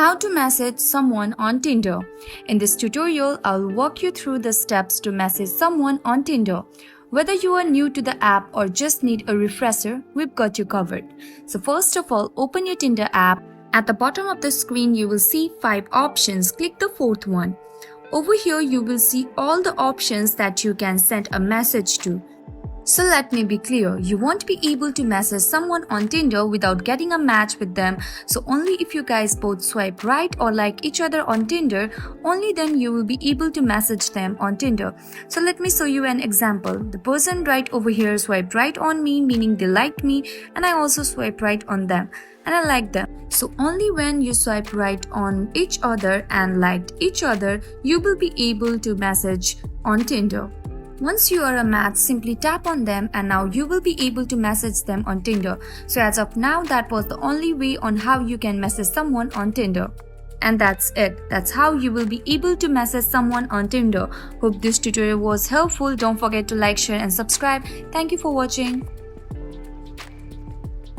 How to message someone on Tinder. In this tutorial, I'll walk you through the steps to message someone on Tinder. Whether you are new to the app or just need a refresher, we've got you covered. So first of all, open your Tinder app. At the bottom of the screen, you will see 5 options. Click the 4th one. Over here, you will see all the options that you can send a message to. So let me be clear, you won't be able to message someone on Tinder without getting a match with them. So only if you guys both swipe right or like each other on Tinder, only then you will be able to message them on Tinder. So let me show you an example. The person right over here swiped right on me, meaning they liked me, and I also swiped right on them and I like them. So only when you swipe right on each other and liked each other, you will be able to message on Tinder. Once you are a match, simply tap on them and now you will be able to message them on Tinder. So as of now, that was the only way on how you can message someone on Tinder. And that's it. That's how you will be able to message someone on Tinder. Hope this tutorial was helpful. Don't forget to like, share and subscribe. Thank you for watching.